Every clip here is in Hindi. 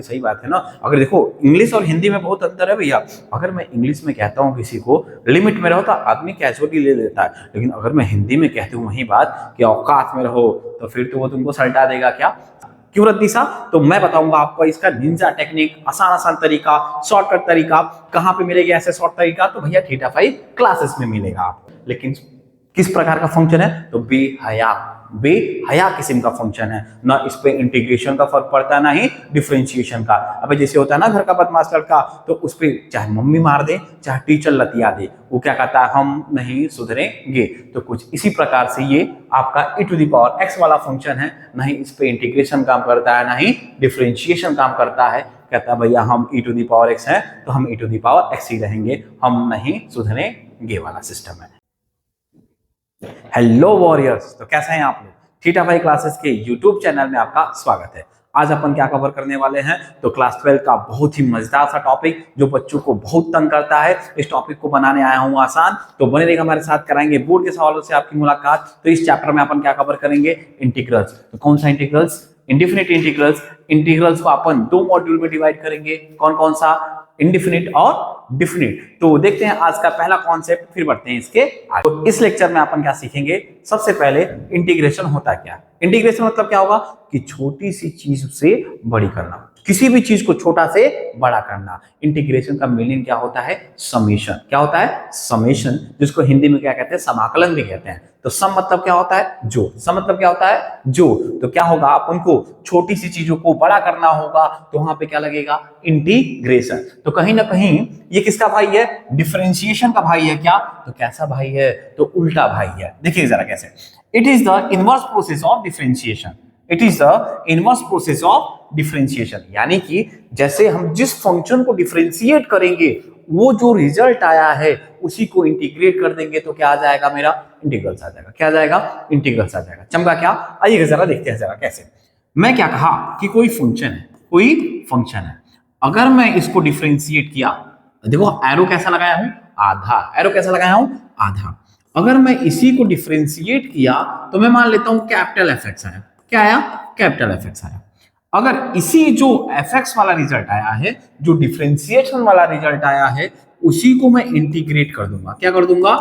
सही बात है ना। अगर देखो इंग्लिश और हिंदी में बहुत अंतर है भैया। अगर मैं इंग्लिश में कहता हूँ किसी को लिमिट में रहो तो आदमी कैजुअली ले लेता है, लेकिन अगर मैं हिंदी में कहती हूँ वही बात कि औकात में रहो तो फिर तो वो तुमको सल्टा देगा। क्या क्यों रद्दी सा? तो मैं बताऊंगा आपको इसका निंजा टेक्निक, आसान आसान तरीका, शॉर्टकट तरीका। कहां पे मिलेगा ऐसे शॉर्ट तरीका? तो भैया थीटा 5 क्लासेस में मिलेगा आपको। लेकिन किस प्रकार का फंक्शन है? तो बेहया किस्म का फंक्शन है ना। इस पे इंटीग्रेशन का फर्क पड़ता है ना ही डिफरेंशिएशन का। अब जैसे होता है ना घर का बदमाश लड़का, तो उस पे चाहे मम्मी मार दे चाहे टीचर लतिया दे, वो क्या कहता है? हम नहीं सुधरेंगे। तो कुछ इसी प्रकार से ये आपका e⁻x वाला फंक्शन है, ना ही इस पे इंटीग्रेशन काम करता है ना ही डिफरेंशिएशन काम करता है। कहता है भैया हम e⁻x है तो हम e⁻x ही रहेंगे, हम नहीं सुधरेंगे वाला सिस्टम है। हेलो वॉरियर्स, तो कैसे हैं आप लोग? थीटा 5 क्लासेस के यूट्यूब चैनल में आपका स्वागत है। आज अपन क्या कवर करने वाले हैं? तो क्लास 12 का बहुत ही मजेदार सा टॉपिक जो बच्चों को बहुत तंग करता है। इस टॉपिक को बनाने आया हूं आसान, तो बने रहेगा हमारे साथ, कराएंगे बोर्ड के सवालों से आपकी मुलाकात। तो इस चैप्टर में अपन क्या कवर करेंगे? इंटीग्रल्स। तो कौन सा इंटीग्रल्स? Indefinite integrals. इंटीग्रल्स को अपन 2 मॉड्यूल में डिवाइड करेंगे। कौन कौन सा? इंडिफिनिट और डिफिनिट। तो देखते हैं आज का पहला कॉन्सेप्ट, फिर बढ़ते हैं इसके आगे। तो इस लेक्चर में अपन क्या सीखेंगे? सबसे पहले इंटीग्रेशन होता क्या? इंटीग्रेशन मतलब क्या होगा? कि छोटी सी चीज से बड़ी करना, किसी भी चीज को छोटा से बड़ा करना। इंटीग्रेशन का मीनिंग क्या होता है? समेशन। क्या होता है? समेशन, जिसको हिंदी में क्या कहते हैं? समाकलन भी कहते हैं। तो सम मतलब क्या होता है? जोड़। सम मतलब क्या होता है? जोड़। तो क्या होगा? अपन को छोटी सी चीजों को बड़ा करना होगा, तो वहां पे क्या लगेगा? इंटीग्रेशन। तो कहीं ना कहीं ये किसका भाई है? डिफरेंशिएशन का भाई है। क्या? तो कैसा भाई है? तो उल्टा भाई है। देखिए जरा कैसे। It is the inverse process of differentiation. It is the inverse process of differentiation, यानी कि जैसे हम जिस फंक्शन को डिफरेंशिएट करेंगे, वो जो रिजल्ट आया है उसी को इंटीग्रेट कर देंगे तो क्या आ जाएगा? मेरा इंटीग्रल्स आ जाएगा। क्या आ जाएगा? इंटीग्रल्स आ जाएगा। चमका क्या? आइए जरा देखते हैं जरा कैसे। मैं क्या कहा कि कोई फंक्शन है, कोई फंक्शन है, अगर मैं इसको डिफरेंशिएट किया, देखो एरो कैसा लगाया हूं? आधा। एरो कैसा लगाया हूं? आधा। अगर मैं इसी को डिफरेंशिएट किया तो मैं मान लेता हूं कैपिटल एफ आया। क्या आया? कैपिटल एफ आया। अगर इसी जो एफ वाला रिजल्ट आया है, जो डिफरेंशिएशन वाला रिजल्ट आया है, उसी को मैं इंटीग्रेट कर दूंगा। क्या कर दूंगा?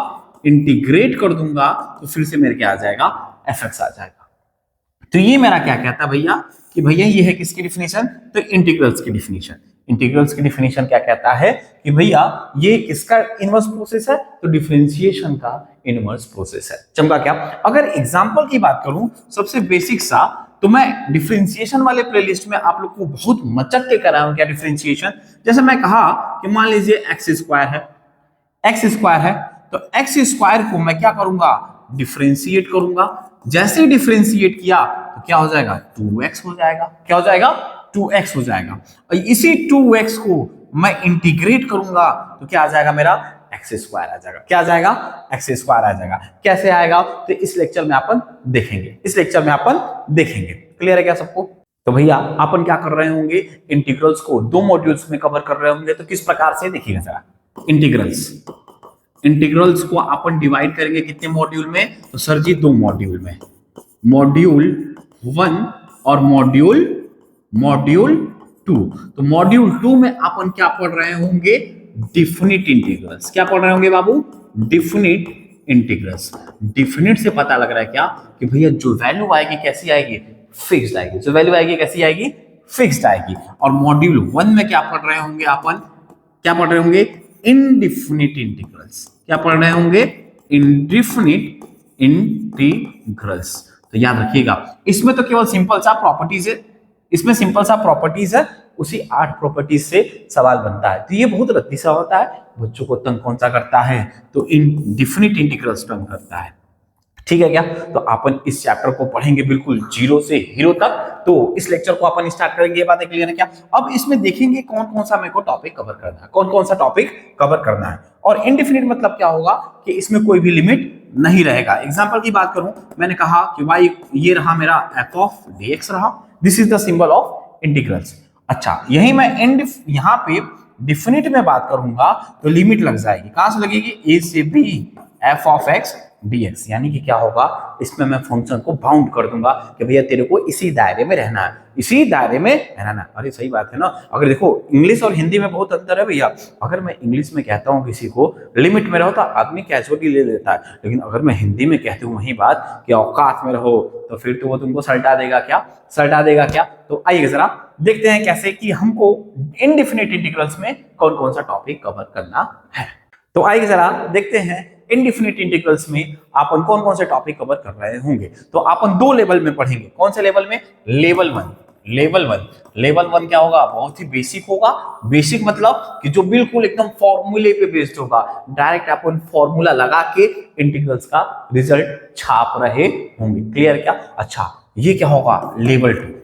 इंटीग्रेट कर दूंगा, तो फिर से मेरे क्या आ जाएगा? एफ आ जाएगा। तो ये मेरा क्या कहता है भैया? कि भैया ये है किसकी डिफिनेशन? तो इंटीग्रल्स की डिफिनेशन। इंटीग्रल्स की डिफिनेशन क्या कहता है? कि भैया ये किसका इनवर्स प्रोसेस है? तो डिफरेंशिएशन का इनवर्स प्रोसेस है। चमका क्या? अगर एग्जांपल की बात करूं सबसे बेसिक सा, तो मैं डिफरेंशिएशन वाले प्लेलिस्ट में आप लोग को बहुत मचक के कराऊं। क्या डिफरेंशिएशन? जैसे मैं कहा कि मान लीजिए एक्स स्क्वायर है, एक्स स्क्वायर है, तो एक्स स्क्वायर को मैं क्या करूंगा? डिफरेंशिएट करूंगा। जैसे डिफरेंशिएट किया तो क्या हो जाएगा? 2x हो जाएगा। क्या हो जाएगा? 2x हो जाएगा। और इसी 2x को मैं इंटीग्रेट करूंगा तो क्या आ जाएगा? मेरा एक्स स्क्वायर आ जाएगा। क्या आ जाएगा? एक्स स्क्वायर आ जाएगा। कैसे आएगा? तो इस लेक्चर में अपन देखेंगे। इस लेक्चर में अपन देखेंगे। क्लियर है क्या सबको? तो भैया अपन क्या कर रहे होंगे? इंटीग्रल्स को 2 मॉड्यूल्स में कवर कर रहे होंगे। तो किस प्रकार से देखिएगा जरा। इंटीग्रल्स को अपन डिवाइड करेंगे कितने मॉड्यूल में? तो सर जी 2 मॉड्यूल में, मॉड्यूल 1 और मॉड्यूल 2। तो मॉड्यूल 2 में अपन क्या पढ़ रहे होंगे? Definite integrals. क्या पढ़ रहे होंगे बाबू? Definite integrals. डिफिनिट से पता लग रहा है क्या? कि भैया जो वैल्यू आएगी कैसी आएगी? फिक्स्ड आएगी। जो वैल्यू आएगी कैसी आएगी? फिक्स्ड आएगी। और मॉड्यूल 1 में क्या पढ़ रहे होंगे अपन? क्या पढ़ रहे होंगे? Indefinite integrals. क्या पढ़ रहे होंगे? Indefinite integrals. तो याद रखिएगा, इसमें तो केवल सिंपल सा प्रॉपर्टीज है। इसमें सिंपल सा प्रॉपर्टीज है, उसी 8 प्रॉपर्टीज से सवाल बनता है। तो ये बहुत रद्दी सा होता है, बच्चों को तंग कौन सा करता है? तो इंडिफिनिट इंटीग्रल्स तंग करता है। ठीक है क्या? तो अपन इस चैप्टर को पढ़ेंगे बिल्कुल जीरो से हीरो तक। तो इस लेक्चर को अपन स्टार्ट करेंगे। ये बातें क्लियर है क्या? अब इसमें देखेंगे कौन कौन सा मेरे को टॉपिक कवर करना है, कौन कौन सा टॉपिक कवर करना है। और इनडिफिनिट मतलब क्या होगा? कि इसमें कोई भी लिमिट नहीं रहेगा। एग्जांपल की बात करूं, मैंने कहा कि y ये रहा मेरा f ऑफ dx रहा। This is the symbol of integrals. अच्छा, यही मैं यहां पे डिफिनिट में बात करूंगा तो लिमिट लग जाएगी। कहां से लगेगी? a से b f of x dx, यानी कि क्या होगा, इसमें मैं फंक्शन को बाउंड कर दूंगा कि भैया तेरे को इसी दायरे में रहना है, इसी दायरे में रहना है। अरे सही बात है ना। अगर देखो इंग्लिश और हिंदी में बहुत अंतर है भैया। अगर मैं इंग्लिश में कहता हूँ किसी को लिमिट में रहो तो आदमी कैजुअली ले लेता है, लेकिन अगर मैं हिंदी में कहती हूँ वही बात कि औकात में रहो, तो फिर तो वो तुमको सल्टा देगा क्या, सल्टा देगा क्या। तो आइए जरा देखते हैं कैसे कि हमको इनडिफिनिट इंटीग्रल्स में कौन कौन सा टॉपिक कवर करना है। तो आइए जरा देखते हैं इनडिफिनिट इंटीग्रल्स में अपन कौन कौन से टॉपिक कवर कर रहे होंगे। तो अपन दो लेवल में पढ़ेंगे। कौन से लेवल में? Level one. Level one, level one क्या होगा? बहुत ही बेसिक होगा। बेसिक मतलब कि जो बिल्कुल एकदम फॉर्मूले पे बेस्ड होगा, डायरेक्ट अपन फॉर्मूला लगा के इंटीग्रल्स का रिजल्ट छाप रहे होंगे। क्लियर क्या? अच्छा, ये क्या होगा? Level two.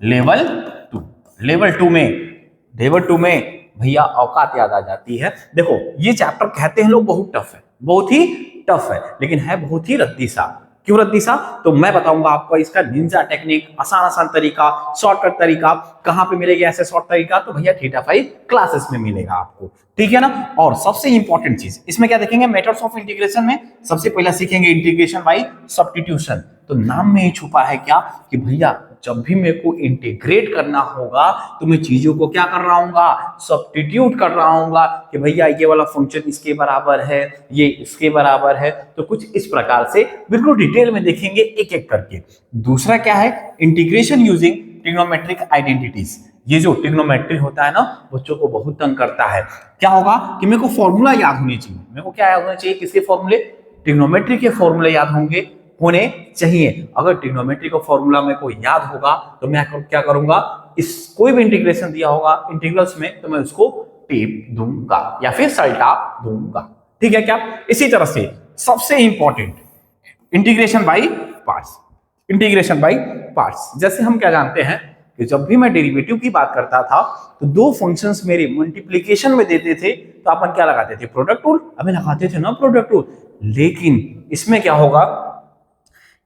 Level two, level two में भैया औकात याद आ जाती है। देखो ये चैप्टर कहते हैं लोग बहुत टफ है, बहुत ही टफ है, लेकिन है बहुत ही रद्दी सा। क्यों रद्दी सा? तो मैं बताऊंगा आपको इसका निंजा टेक्निक, आसान आसान तरीका, शॉर्टकट तरीका। कहां पे मिलेगा ऐसे शॉर्ट तरीका? तो भैया थीटा फाइव क्लासेस में मिलेगा आपको, ठीक है ना। और सबसे इंपॉर्टेंट चीज इसमें क्या देखेंगे? मेथड्स ऑफ इंटीग्रेशन में सबसे पहला सीखेंगे इंटीग्रेशन बाय सब्स्टिट्यूशन। तो नाम में ही छुपा है क्या कि भैया जब भी मेरे को इंटीग्रेट करना होगा तो मैं चीजों को क्या कर रहा हूँ? सब्स्टिट्यूट कर रहा हूँ कि भैया ये वाला फंक्शन इसके बराबर है, ये इसके बराबर है। तो कुछ इस प्रकार से बिल्कुल डिटेल में देखेंगे एक एक करके। दूसरा क्या है? Integration using trigonometric identities. ये जो ट्रिग्नोमेट्री होता है ना, बच्चों को बहुत तंग करता है। क्या होगा कि मेरे को फॉर्मूला याद होनी चाहिए। मेरे को क्या याद होना चाहिए? किसके फॉर्मूले? ट्रिग्नोमेट्री के फॉर्मूले याद होने चाहिए। अगर ट्रिग्नोमेट्री का फॉर्मूला मेरे को याद होगा तो मैं क्या करूंगा? इस कोई भी इंटीग्रेशन दिया होगा इंटीग्रल्स में तो मैं उसको टेप दूंगा या फिर सल्टा दूंगा, ठीक है क्या। इसी तरह से सबसे important integration by parts. Integration by parts, जैसे हम क्या जानते हैं कि जब भी मैं डेरिवेटिव की बात करता था तो दो फंक्शंस मेरे मल्टीप्लिकेशन में देते थे तो अपन क्या लगाते थे? Product rule. अबे लगाते थे ना प्रोडक्ट रूल। लेकिन इसमें क्या होगा?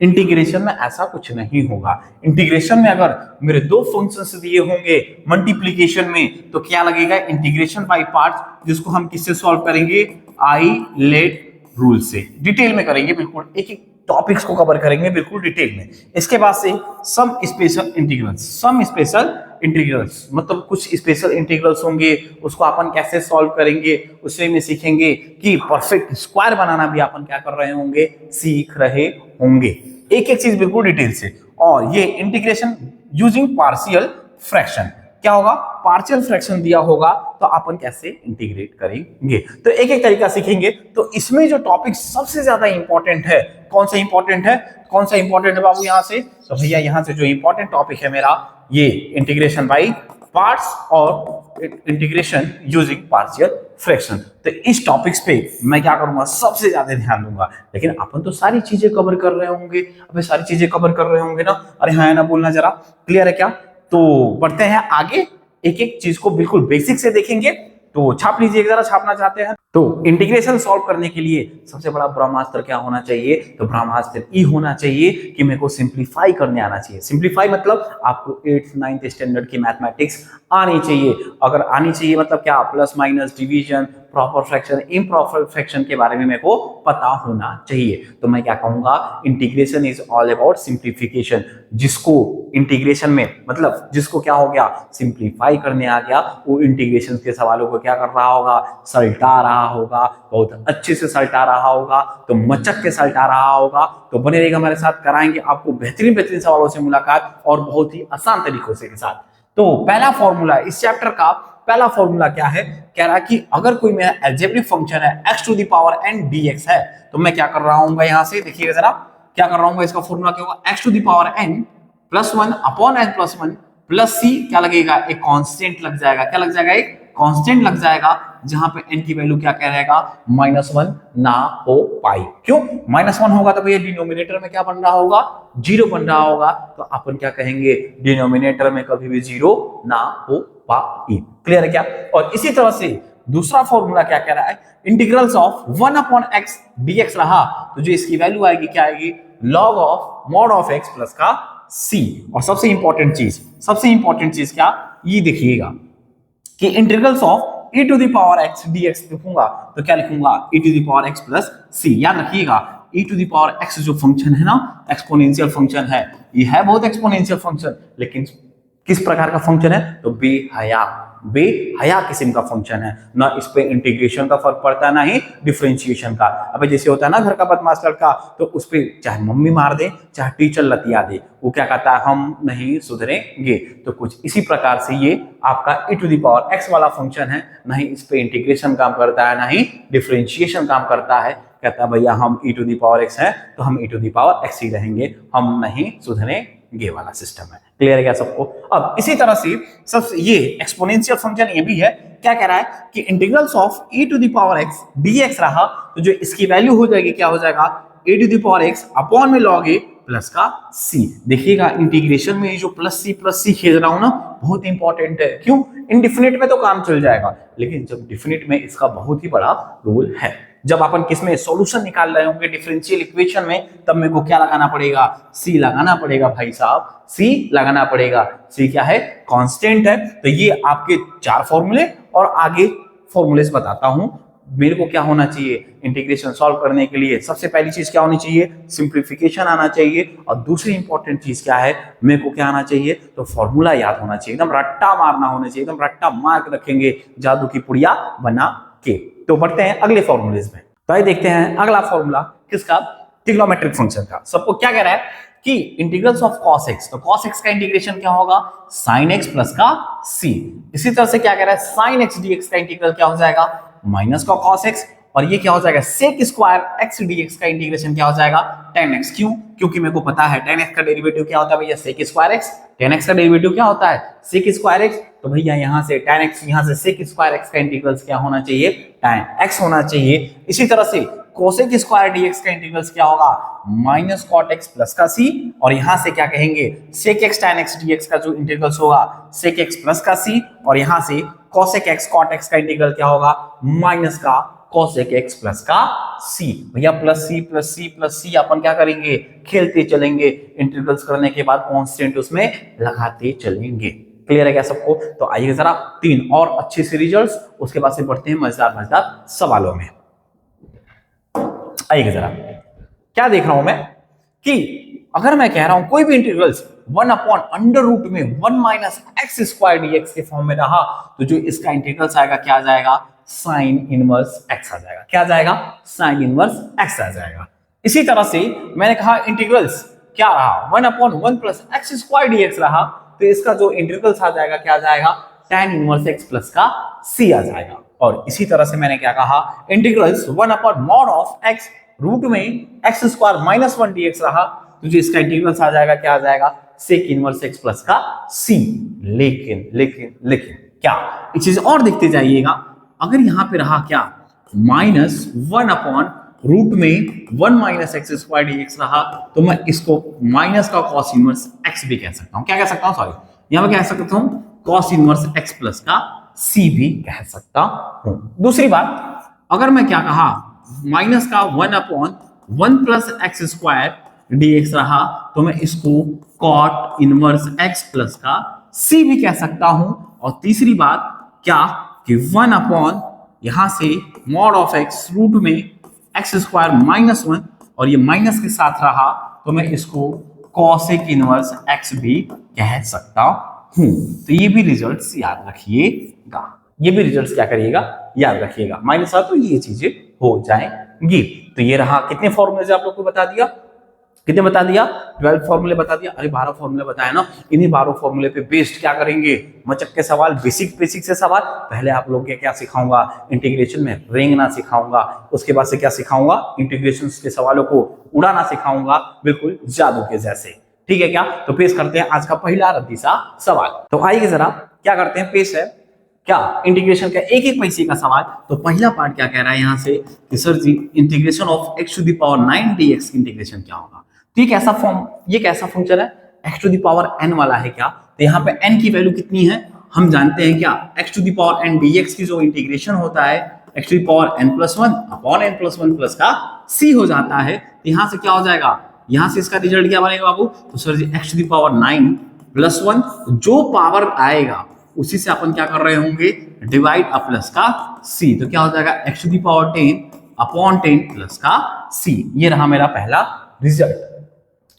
इंटीग्रेशन में ऐसा कुछ नहीं होगा। इंटीग्रेशन में अगर मेरे दो फंक्शंस दिए होंगे मल्टीप्लिकेशन में तो क्या लगेगा? इंटीग्रेशन बाय पार्ट्स, जिसको हम किससे सॉल्व करेंगे? आइलेट रूल से। डिटेल में करेंगे, बिल्कुल एक एक टॉपिक्स को कवर करेंगे बिल्कुल डिटेल में। इसके बाद से some special integrals. Some special integrals मतलब कुछ स्पेशल इंटीग्रल्स होंगे, उसको अपन कैसे सॉल्व करेंगे उससे में सीखेंगे कि परफेक्ट स्क्वायर बनाना भी अपन क्या कर रहे होंगे? सीख रहे होंगे। एक एक चीज बिल्कुल डिटेल से। और ये इंटीग्रेशन यूजिंग पार्शियल फ्रैक्शन। क्या होगा? पार्शियल फ्रैक्शन दिया होगा तो अपन कैसे इंटीग्रेट करेंगे, तो एक एक तरीका सीखेंगे। तो इसमें जो टॉपिक सबसे ज्यादा इंपॉर्टेंट है, कौन सा इंपॉर्टेंट है? कौन सा इंपॉर्टेंट है बाबू यहां से? तो भैया यहां से जो इंपॉर्टेंट टॉपिक है मेरा, ये इंटीग्रेशन बाय पार्ट्स और इंटीग्रेशन यूजिंग पार्शियल फ्रैक्शन। तो इस टॉपिक्स पे मैं क्या करूंगा? सबसे ज्यादा ध्यान दूंगा। लेकिन अपन तो सारी चीजें कवर कर रहे होंगे। अबे सारी चीजें कवर कर रहे होंगे ना? अरे हाँ ना बोलना जरा। क्लियर है क्या? तो बढ़ते हैं आगे, एक एक चीज को बिल्कुल बेसिक से देखेंगे। तो छाप लीजिए जरा, छापना चाहते हैं तो। इंटीग्रेशन सॉल्व करने के लिए सबसे बड़ा ब्रह्मास्त्र क्या होना चाहिए? तो ब्रह्मास्त्र ई होना चाहिए कि मेरे को सिंप्लीफाई करने आना चाहिए। सिंप्लीफाई मतलब आपको 8th 9th स्टैंडर्ड की मैथमेटिक्स आनी चाहिए। अगर आनी चाहिए मतलब क्या? Plus minus, division, proper fraction, improper fraction के बारे में मेरे को पता होना चाहिए। तो मैं क्या कहूंगा? Integration is all about simplification. जिसको इंटीग्रेशन में मतलब जिसको क्या हो गया? सिंप्लीफाई करने आ गया, वो इंटीग्रेशन के सवालों को क्या कर रहा होगा? सल्टा रहा होगा, बहुत अच्छे से सल्टा रहा होगा, तो मचक के सल्टा रहा होगा। तो बने रहेगा हमारे साथ, कराएंगे आपको बेहतरीन बेहतरीन सवालों से मुलाकात और बहुत ही आसान तरीकों से के साथ। तो पहला फॉर्मूला इस चैप्टर का, पहला फॉर्मूला क्या है? कह रहा कि अगर कोई मेरा अलजेब्रिक फंक्शन है x to the power n dx है तो मैं क्या कर रहा हूँ? यहां से देखिएगा जरा, क्या कर रहा हूँ? इसका फॉर्मूला क्या होगा? x to the power n plus 1 upon n plus 1 plus c क्या लगेगा? एक कांस्टेंट लग जाएगा। क्या लग जाएगा? एक कांस्टेंट लग जाएगा, जहां पे n की वैल्यू क्या कह रहेगा? -1 ना हो पाई। क्यों -1 होगा? तो भैया डिनोमिनेटर में क्या बन रहा होगा? 0 बन रहा होगा। तो अपन क्या कहेंगे? डिनोमिनेटर में कभी भी 0 ना हो पाई। क्लियर है क्या? और इसी तरह से दूसरा फॉर्मूला क्या कह रहा है? Integrals of 1 upon x dx रहा तो जो इसकी वैल्यू आएगी क्या आएगी? log of mod of x plus का c। और सबसे इंपॉर्टेंट चीज क्या? ये देखिएगा कि integrals of e to the power x dx लिखूंगा तो क्या लिखूंगा? e to the power x plus c। याद रखिएगा e to the power x जो फंक्शन है ना, एक्सपोनेंशियल फंक्शन है, ये है बहुत एक्सपोनेंशियल फंक्शन, लेकिन किस प्रकार का फंक्शन है? तो बेहया किस्म का फंक्शन है ना। इस पे इंटीग्रेशन का फर्क पड़ता है ना ही डिफरेंशिएशन का। अब जैसे होता है ना घर का बदमाश लड़का, तो उस पे चाहे मम्मी मार दे चाहे टीचर लतिया दे, वो क्या कहता है? हम नहीं सुधरेंगे। तो कुछ इसी प्रकार से ये आपका e to the power x वाला फंक्शन है, ना ही इस पे इंटीग्रेशन काम करता है ना ही डिफरेंशिएशन काम करता है। कहता है भैया हम e to the power x है तो हम e to the power x ही रहेंगे, हम नहीं सुधरेंगे वाला सिस्टम है। क्लियर है क्या सबको? अब इसी तरह से सब ये एक्सपोनेंशियल फंक्शन ये भी है, क्या कह रहा है कि integrals of e to the power x dx रहा तो जो इसकी वैल्यू हो जाएगी क्या हो जाएगा? e to the power x upon में log a प्लस का c। देखिएगा इंटीग्रेशन में ये जो प्लस सी खेल रहा हूं ना, बहुत इंपॉर्टेंट है। क्यों? इनडिफिनिट में तो काम चल जाएगा, लेकिन जब डिफिनिट में इसका बहुत ही बड़ा रोल है। जब अपन किसमें सॉल्यूशन निकाल रहे होंगे डिफरेंशियल इक्वेशन में, तब मेरे को क्या लगाना पड़ेगा? सी लगाना पड़ेगा भाई साहब, सी लगाना पड़ेगा। सी क्या है? कांस्टेंट है। तो ये आपके 4 फॉर्मूले और आगे फॉर्मूलेस बताता हूं। मेरे को क्या होना चाहिए इंटीग्रेशन सॉल्व करने के लिए? सबसे पहली चीज क्या होनी चाहिए? सिंप्लीफिकेशन आना चाहिए। और दूसरी इंपॉर्टेंट चीज क्या है? मेरे को क्या आना चाहिए? तो फॉर्मूला याद होना चाहिए, एकदम रट्टा मारना होना चाहिए, एकदम रट्टा मार के रखेंगे जादू की पुड़िया बना के। तो बढ़ते हैं अगले फॉर्मूलेज में। तो आइए देखते हैं अगला फॉर्मूला किसका? ट्रिग्नोमेट्रिक फंक्शन का। सबको क्या कह रहा है कि इंटीग्रल्स ऑफ cos x, तो cos x का इंटीग्रेशन क्या होगा? sin x प्लस का c। इसी तरह से क्या कह रहा है? sin x dx का इंटीग्रल क्या हो जाएगा? माइनस का cos x। और ये क्या हो जाएगा? sec स्क्वायर x dx का इंटीग्रेशन क्या हो जाएगा? tan x। क्यों? क्योंकि मेरे को पता है tan x का डेरिवेटिव क्या होता है भैया? sec square x। tan x का डेरिवेटिव क्या होता है? sec square x। तो भैया यहाँ से tan x, यहाँ से sec स्क्वायर x का इंटीग्रल्स क्या होना चाहिए? tan x होना चाहिए। इसी तरह से cosec स्क्वायर dx का इंटीग्रल्स क्या होगा? माइनस cot x प्लस का c। और यहां से क्या कहेंगे? sec x tan x dx का जो इंटीग्रल्स होगा sec x प्लस का c। और यहां से cosec x cot x का इंटीग्रल क्या होगा? माइनस का cosec x प्लस का c। भैया प्लस c अपन क्या करेंगे? खेलते चलेंगे। इंटीग्रल्स करने के बाद कांस्टेंट उसमें लगाते चलेंगे। क्लियर है क्या सबको? तो आइए जरा 3 और अच्छे से रिजल्ट्स, उसके बाद से बढ़ते हैं मजेदार सवालों में। आइए जरा, क्या देख रहा हूं मैं कि अगर मैं कह रहा हूं कोई भी इंटीग्रल्स 1 अपॉन अंडर रूट में 1 माइनस एक्स स्क्वायर dx के फॉर्म में रहा, तो जो इसका इंटीग्रल्स आएगा क्या आ जाएगा? साइन इनवर्स x आ जाएगा। क्या आ जाएगा? साइन इनवर्स x आ जाएगा। इसी तरह से मैंने कहा इंटीग्रल्स क्या रहा? 1 upon 1 plus x square dx रहा, तो इसका जो इंटीग्रल्स आ जाएगा क्या आ जाएगा? tan इनवर्स x प्लस का c आ जाएगा। और इसी तरह से मैंने क्या कहा? Integrals 1 upon mod of x root में एक्स स्क्वायर माइनस 1 dx रहा, तो जो इसका इंटीग्रल्स आ जाएगा क्या आ जाएगा? सेक इनवर्स x प्लस का c। लेकिन लेकिन लेकिन क्या एक चीज और देखते जाइएगा, अगर यहां पे रहा क्या? माइनस 1 अपॉन रूट में 1 माइनस एक्स स्क्वायर dx रहा, तो मैं इसको माइनस का cos इनवर्स x भी कह सकता हूं। क्या कह सकता हूं? सॉरी, यहां पे कह सकता हूं cos इनवर्स x प्लस का c भी कह सकता हूं। दूसरी बात, अगर मैं क्या कहा? माइनस का 1 upon 1 plus x square dx रहा, तो मैं इसको cot इनवर्स x प्लस का c भी कह सकता हूं। और तीसरी बात क्या कि 1 अपॉन यहां से मॉड ऑफ x रूट में एक्स स्क्वायर माइनस 1, और ये माइनस के साथ रहा, तो मैं इसको cosec इनवर्स x भी कह सकता हूं। तो ये भी रिजल्ट्स याद रखिएगा, ये भी रिजल्ट्स क्या करिएगा? याद रखिएगा। माइनस आ तो ये चीजें हो जाएंगी। तो ये रहा, कितने फॉर्मूले आप लोग को बता दिया? कितने बता दिया? 12 फॉर्मूले बता दिया। अरे 12 फॉर्मूले बताया ना, इन्हीं 12 फॉर्मूले पे बेस्ड क्या करेंगे? मचक के सवाल, बेसिक से सवाल। पहले आप लोग क्या सिखाऊंगा? इंटीग्रेशन में रेंगना सिखाऊंगा। उसके बाद से क्या सिखाऊंगा? इंटीग्रेशन के सवालों को उड़ाना सिखाऊंगा, बिल्कुल जादू के जैसे। ठीक है क्या? तो पेश करते हैं आज का पहला रद्दी सा सवाल। तो आइए जरा क्या करते हैं, पेश है क्या इंटीग्रेशन का एक एक पैसे का सवाल। तो पहला पार्ट क्या कह रहा है यहां से कि sir ji integration of x to the power 9 dx की इंटीग्रेशन क्या होगा? तो ये कैसा फंक्शन है? x to the power n वाला है क्या? तो यहाँ पे n की वैल्यू कितनी है हम जानते हैं क्या? x to the power n dx की जो इंटीग्रेशन होता है x to the power n plus 1 upon n plus 1 plus का c हो जाता है। तो यहाँ से क्या हो जाएगा? यहाँ से इसका रिजल्ट क्या बनेगा बाबू? तो sir ji x to the power 9 plus 1, जो पावर आएगा उसी से अपन क्या कर रहे होंगे? डिवाइड अ प्लस का c। तो क्या हो जाएगा? x to the power 10 upon 10 plus का c। ये रहा मेरा पहला रिजल्ट।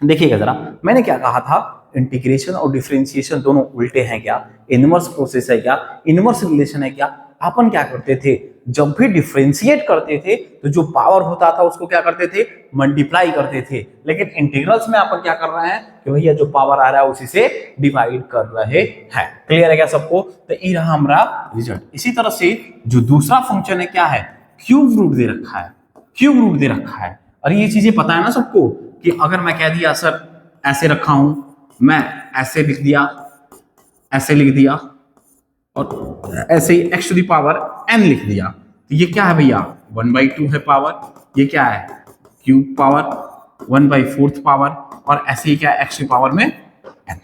देखिएगा जरा, मैंने क्या कहा था, इंटीग्रेशन और डिफरेंशिएशन दोनों उल्टे हैं क्या, इनवर्स प्रोसेस है क्या, इनवर्स रिलेशन है क्या। अपन क्या करते थे, जब भी डिफरेंशिएट करते थे तो जो पावर होता था उसको क्या करते थे, मल्टीप्लाई करते थे। लेकिन इंटीग्रल्स में अपन क्या कर रहे हैं कि भैया जो पावर आ रहा है उसी से डिवाइड कर रहे हैं। क्लियर है क्या सबको? तो ये रहा हमारा रिजल्ट। इसी तरह से जो दूसरा फंक्शन है क्या है, क्यूब रूट दे रखा है, क्यूब रूट दे रखा है। और ये चीजें पता है ना सबको कि अगर मैं कह दिया सर ऐसे रखा हूं, मैं ऐसे लिख दिया, ऐसे लिख दिया और ऐसे ही x to the power n लिख दिया, तो ये क्या है भैया, 1/2 है पावर। ये क्या है, क्यूब पावर 1/4 पावर, और ऐसे ही क्या है, x की पावर में n है।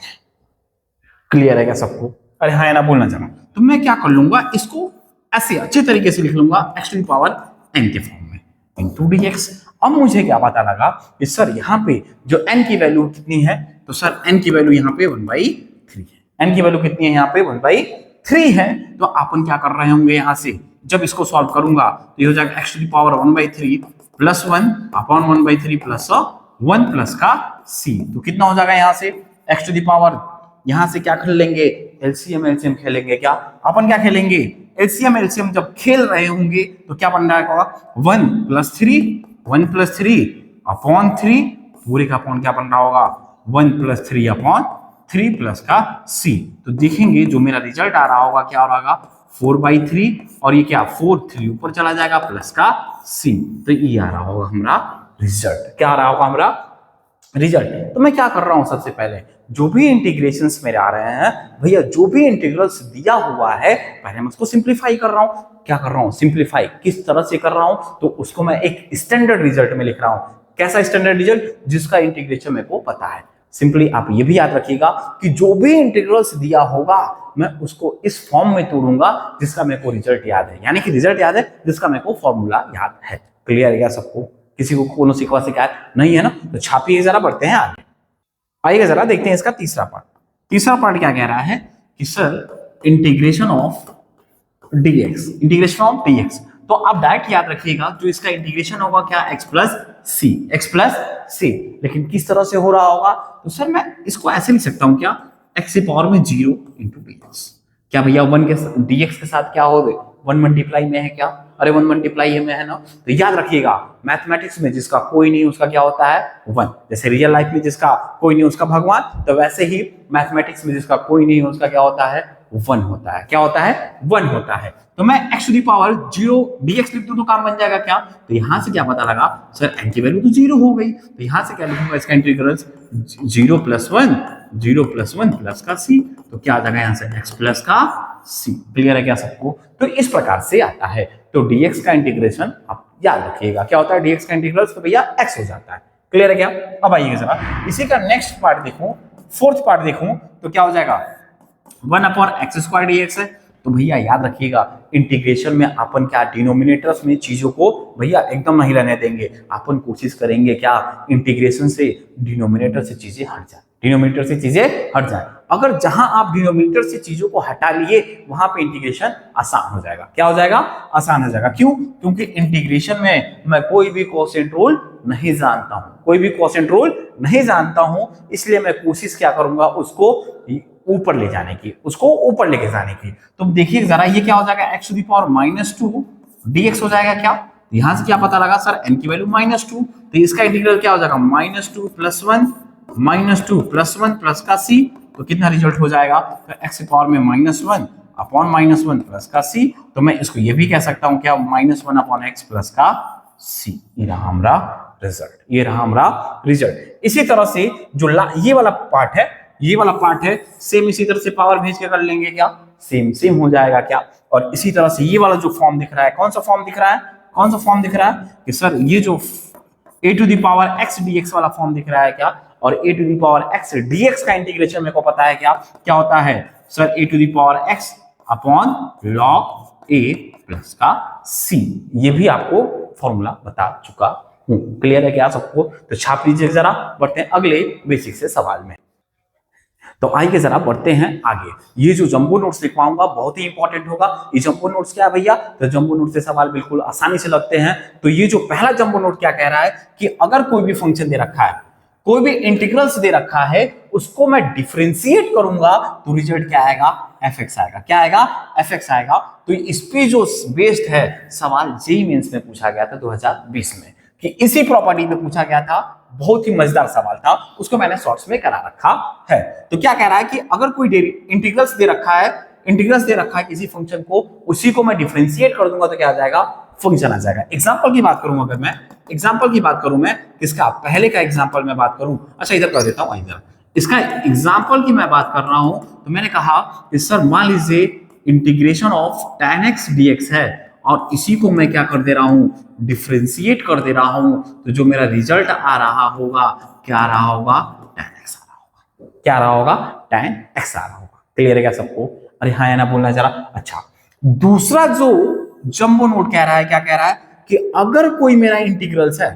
क्लियर है क्या सबको? अरे हाँ ना बोलना चाह रहा हूं। तो मैं क्या कर लूंगा, इसको ऐसे अच्छे तरीके से लिख लूंगा x to the power n के फॉर्म में इंटू dx। अब मुझे क्या पता लगा कि सर यहाँ पे जो n की वैल्यू कितनी है, तो सर n की वैल्यू यहाँ पे 1/3 है। n की वैल्यू कितनी है यहाँ पे, 1/3 है। तो अपन क्या कर रहे होंगे, यहाँ से जब इसको सॉल्व करूंगा तो ये हो जाएगा x to the power 1/3 plus 1 upon 1/3 plus 1 plus का c। तो कितना हो जाएगा यहाँ से x टू दी पावर, यहाँ से क्या खेल लेंगे, एलसीएम एलसीएम खेलेंगे। क्या अपन क्या खेलेंगे, एलसीएम एलसीएम जब खेल रहे होंगे तो क्या बन रहा है, 1 + 3 अपॉन 3 पूरे का अपॉन क्या बन रहा होगा, 1 + 3 अपॉन 3 प्लस का c। तो देखेंगे जो मेरा रिजल्ट आ रहा होगा क्या हो रहा होगा, 4/3, और ये क्या 4 3 ऊपर चला जाएगा प्लस का c। तो ये आ रहा होगा हमारा रिजल्ट। क्या आ रहा होगा हमारा रिजल्ट। तो मैं क्या कर रहा हूं, सबसे पहले जो भी इंटीग्रेशंस मेरे आ रहे हैं भैया, जो भी इंटीग्रल्स दिया हुआ है पहले मैं उसको सिंप्लीफाई कर रहा हूं। क्या कर रहा हूं, सिंप्लीफाई किस तरह से कर रहा हूं, तो उसको मैं एक स्टैंडर्ड रिजल्ट में लिख रहा हूं। कैसा स्टैंडर्ड रिजल्ट, जिसका इंटीग्रेशन मेरे को पता है। सिंपली आप ये भी याद रखिएगा कि जो भी इंटीग्रल्स दिया होगा मैं उसको इस फॉर्म में तोड़ूंगा जिसका मेरे को रिजल्ट याद है, यानी कि रिजल्ट याद है जिसका मेरे को फॉर्मूला याद है। क्लियर है क्या सबको? किसी को कोनो सिखवा शिकायत नहीं है ना? तो छापिए जरा, बढ़ते हैं आगे। आइएगा जरा देखते हैं इसका तीसरा पार्ट। तीसरा पार्ट क्या कह रहा है कि sir integration of dx, integration of dx। तो आप डायरेक्ट याद रखिएगा जो इसका इंटीग्रेशन होगा क्या, x प्लस c। लेकिन किस तरह से हो रहा होगा, तो सर मैं इसको ऐसे लिख सकता हूं क्या, x की पावर में 0 इंटू dx। क्या भैया 1 के dx के साथ क्या हो गए, 1 मल्टीप्लाई में है क्या, अरे 1 मल्टीप्लाई में है ना। तो याद रखिएगा मैथमेटिक्स में जिसका कोई नहीं उसका क्या होता है, 1। जैसे रियल लाइफ में जिसका कोई नहीं उसका भगवान, तो वैसे ही मैथमेटिक्स में जिसका कोई नहीं उसका क्या होता है, 1 होता है। क्या होता है, 1 होता है। तो मैं x to the power 0 dx लिख दूं तो काम बन जाएगा क्या, तो यहां से क्या पता लगा, सर n की वैल्यू तो 0 हो गई, तो यहां से क्या लिखूंगा, इसका इंटीग्रल 0 + 1 प्लस का c। तो क्या आ जाएगा यहां से x प्लस का c। क्लियर है क्या सबको? तो इस प्रकार से आता है। तो dx का इंटीग्रेशन आप याद रखिएगा क्या होता है, dx का इंटीग्रल तो भैया x हो जाता है। क्लियर है क्या? अब आइएगा जरा इसी का नेक्स्ट पार्ट देखूं, फोर्थ पार्ट देखूं तो क्या हो जाएगा, 1/x² dx है। तो भैया याद रखिएगा इंटीग्रेशन में अपन क्या डिनोमिनेटर्स में चीजों को भैया एकदम नहीं रहने देंगे। अपन कोशिश करेंगे क्या, इंटीग्रेशन से डिनोमिनेटर से चीजें हट जाए, डिनोमिनेटर से चीजें हट जाए। अगर जहां आप डिनोमिनेटर से चीजों को हटा लिए वहां पे इंटीग्रेशन आसान हो जाएगा। क्या हो जाएगा, आसान हो जाएगा। क्यों? क्योंकि इंटीग्रेशन में मैं कोई भी कोसेंट रूल नहीं जानता हूं, कोई भी कोसेंट रूल नहीं जानता हूं, इसलिए मैं कोशिश क्या करूंगा, उसको ऊपर ले जाने की, उसको ऊपर लेके जाने की। तो देखिए जरा ये क्या हो जाएगा, x to the power -2 dx हो जाएगा क्या। यहां से क्या पता लगा सर, n की वैल्यू -2, तो इसका इंटीग्रल क्या हो जाएगा, -2 + 1 प्लस का c। तो कितना रिजल्ट हो जाएगा, तो x की पावर में -1 अपॉन -1 प्लस का c। तो मैं इसको ये भी कह सकता हूं क्या, -1 अपॉन x प्लस का c। ये रहा हमारा रिजल्ट, ये रहा हमारा रिजल्ट। इसी तरह से जो ये वाला पार्ट है, ये वाला पार्ट है, सेम इसी तरह से पावर भेज के कर लेंगे क्या, सेम हो जाएगा क्या। और इसी तरह से ये वाला जो फॉर्म दिख रहा है, कौन सा फॉर्म दिख रहा है, कौन सा फॉर्म दिख रहा है कि सर ये जो a to the power x dx वाला फॉर्म दिख रहा है क्या, और a to the power x dx का इंटीग्रेशन मेरे को पता है क्या, क्या होता है sir, a to the power x upon log a plus का c। ये भी आपको फॉर्मूला बता चुका हूं। क्लियर है क्या सबको? तो छाप लीजिए जरा, बढ़ते हैं अगले बेसिक से सवाल में। तो आइए जरा बढ़ते हैं आगे। ये जो जंबो नोट्स लिखवाऊंगा बहुत ही इंपॉर्टेंट होगा। ये जंबो नोट्स क्या है भैया? तो जंबो नोट से सवाल बिल्कुल आसानी से लगते हैं। तो ये जो पहला जंबो नोट क्या कह रहा है कि अगर कोई भी फंक्शन दे रखा है, कोई भी इंटीग्रल्स दे रखा है, उसको मैं डिफरेंशिएट करूंगा तो रिजल्ट क्या आएगा? fx आएगा। क्या आएगा? fx आएगा। तो इस पे जो बेस्ड है सवाल जेईई मेंस में पूछा गया था 2020 में, कि इसी प्रॉपर्टी में पूछा गया था। बहुत ही मजेदार सवाल था, उसको मैंने शॉर्ट्स में करा रखा है। तो क्या कह रहा है कि अगर कोई इंटीग्रल्स दे रखा है किसी फंक्शन को, उसी को मैं डिफरेंशिएट कर दूंगा तो क्या आ जाएगा? फंक्शन आ जाएगा। एग्जांपल की बात करूं, अगर मैं एग्जांपल की बात करूं, मैं किसका? पहले का एग्जांपल मैं बात करूं। अच्छा इधर कर देता हूं, इधर इसका एग्जांपल की मैं बात कर रहा हूं। तो मैंने कहा कि सर मान लीजिए integration of tan x dx है और इसी को मैं क्या कर दे रहा हूं? डिफरेंशिएट कर दे रहा हूं। तो जो मेरा रिजल्ट आ रहा होगा क्या आ रहा होगा? tan x आ रहा होगा। क्या आ रहा होगा? tan x आ रहा होगा। क्लियर है क्या सबको? अरे हाँ या ना बोलना जरा। अच्छा, दूसरा जो जंबो नोट कह रहा है, क्या कह रहा है कि अगर कोई मेरा इंटीग्रल्स है,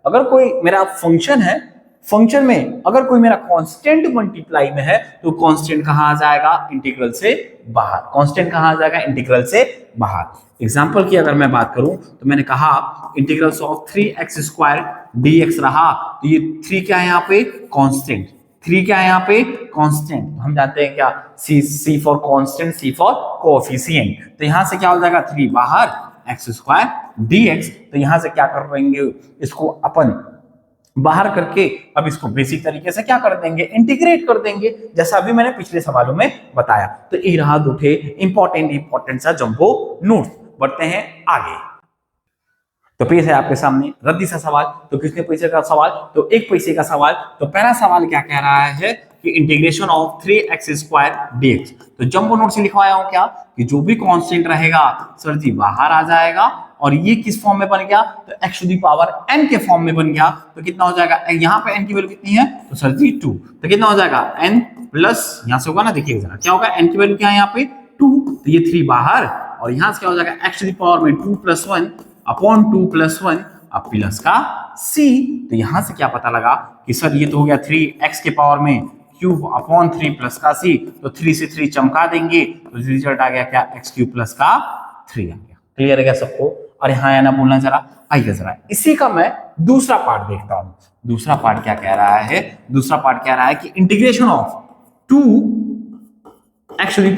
अगर कोई मेरा फंक्शन है, फंक्शन में अगर कोई मेरा कांस्टेंट मल्टीप्लाई में है तो कांस्टेंट कहां आ जाएगा? इंटीग्रल से बाहर। कांस्टेंट कहां आ जाएगा? इंटीग्रल से बाहर। एग्जांपल की अगर मैं बात करूं तो मैंने कहा इंटीग्रल्स ऑफ 3x² dx रहा, तो ये 3 क्या है यहाँ पे? कांस्टेंट। 3 क्या है यहाँ पे? कांस्टेंट। हम जानते हैं क्या? C for constant, C for coefficient. तो यहां से क्या हो जाएगा? 3 बाहर, x² dx। तो यहां से क्या कर देंगे? इसको अपन बाहर करके अब इसको बेसिक तरीके से क्या कर देंगे? इंटीग्रेट कर देंगे, जैसा अभी मैंने पिछले सवालों में बताया। तो ये रहा दो इंपॉर्टेंट सा जंबो नोट। बढ़ते हैं आगे। तो पेश है आपके सामने रद्दी सा सवाल। तो कितने पैसे का सवाल? तो 1 पैसे का सवाल। तो पहला सवाल क्या कह रहा है कि इंटीग्रेशन ऑफ 3x² dx। तो जंबो नोट से लिखवाया हूं क्या कि जो भी कांस्टेंट रहेगा सर जी बाहर आ जाएगा, और ये किस फॉर्म में बन गया? तो x⁴n के फॉर्म में बन गया। तो कितना हो जाएगा? यहाँ पे n की वैल्यू कितनी है? तो सर जी 2। तो कितना हो जाएगा? n प्लस यहां से होगा ना, देखिए जरा क्या होगा? n की वैल्यू क्या है यहाँ पे? 2। तो ये 3 बाहर, और यहां से क्या हो जाएगा? x⁴ 2 + 1 अपॉन 2 + 1 अब प्लस का c। तो यहां से क्या पता लगा कि सर ये तो हो गया 3x के पावर में क्यूब अपॉन 3 प्लस का c। तो 3 से 3 चमका देंगे तो रिजल्ट आ गया क्या? x³ प्लस का 3 आ गया। क्लियर है क्या सबको? अरे हाँ या ना बोलना जरा। आइए जरा इसी का मैं दूसरा पार्ट देखता हूं। दूसरा पार्ट क्या कह रहा है? दूसरा पार्ट कह रहा है कि इंटीग्रेशन ऑफ 2x⁴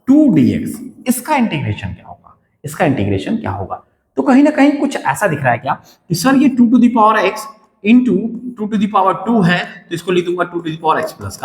2 dx, इसका इंटीग्रेशन क्या होगा? इसका इंटीग्रेशन क्या होगा? तो कहीं ना कहीं कुछ ऐसा दिख रहा है क्या कि सर ये 2x इंटू 2 है, तो इसको लिख दूंगा 2x प्लस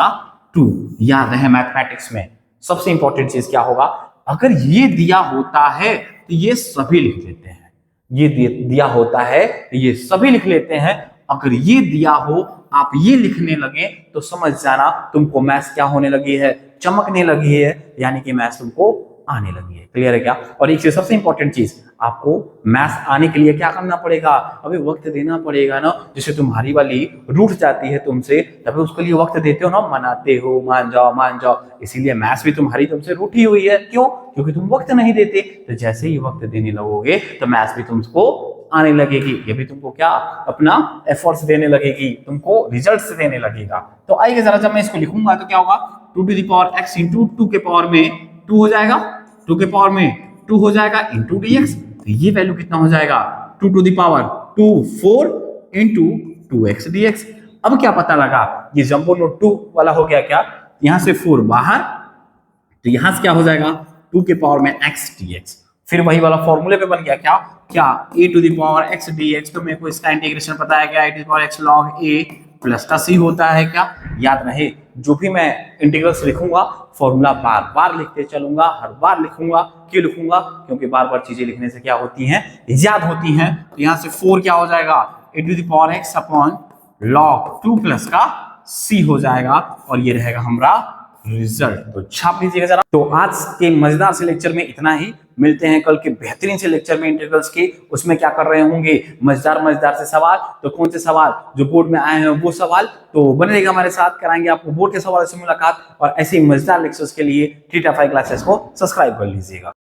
2। याद है मैथमेटिक्स में सबसे इंपॉर्टेंट चीज क्या होगा? अगर ये दिया होता है तो ये सभी लिख लेते हैं। ये दिया होता है तो ये सभी लिख लेते हैं। अगर ये दिया हो आप ये लिखने लगे तो समझ जाना तुमको मैथ्स क्या होने लगी है? चमकने लगी है, यानी कि मैथ्स तुमको आने लगी है। क्लियर है क्या? और एक सबसे इंपॉर्टेंट चीज, आपको मैथ्स आने के लिए क्या करना पड़ेगा? अभी वक्त देना पड़ेगा ना। जैसे तुम्हारी वाली रूठ जाती है तुमसे, तभी उसके लिए वक्त देते हो ना, मनाते हो, मान जाओ। इसीलिए मैथ्स भी तुम्हारी तुमसे रूठी हुई है। क्यों? क्योंकि तुम वक्त नहीं देते। तो जैसे ही वक्त देने लगोगे तो मैथ्स भी तुमको आने लगेगी। ये भी तुमको क्या? अपना एफर्ट्स देने लगेगी, तुमको रिजल्ट्स देने लगेगा। तो आइए जरा जब मैं इसको लिखूंगा तो क्या होगा? 2x इंटू 2 के पावर में 2 हो जाएगा, 2 के पावर में 2 हो जाएगा इंटू dx। तो ये वैल्यू कितना हो जाएगा? 2 4 इंटू 2x dx। अब क्या पता लगा? ये जंबो नोट 2 वाला हो गया क्या? यहां से 4 बाहर, तो यहां से क्या हो जाएगा? 2 के पावर में x dx। फिर वही वाला फॉर्मूले पे बन गया क्या? a⁴x dx। तो मेरे को इसका इंटीग्रेशन पता है क्या? a⁴x log a प्लस का c होता है क्या? याद रहे, जो भी मैं इंटीग्रल्स लिखूंगा फॉर्मूला बार बार लिखते चलूंगा, हर बार लिखूंगा। क्यों लिखूंगा? क्योंकि बार बार चीजें लिखने से क्या होती हैं? याद होती हैं। तो यहां से 4 क्या हो जाएगा? a⁴x अपॉन log 2 प्लस का c हो जाएगा, और ये रहेगा हमारा रिजल्ट। तो छाप लीजिएगा जरा। तो आज के मजेदार से लेक्चर में इतना ही। मिलते हैं कल के बेहतरीन से लेक्चर में इंटीग्रल्स के। उसमें क्या कर रहे होंगे? मजेदार से सवाल। तो कौन से सवाल जो बोर्ड में आए हैं वो सवाल तो बने रहेगा हमारे साथ, कराएंगे आपको बोर्ड के सवालों से मुलाकात। और ऐसे ही मजेदार लेक्चर्स के लिए थीटा 5 क्लासेस को सब्सक्राइब कर लीजिएगा।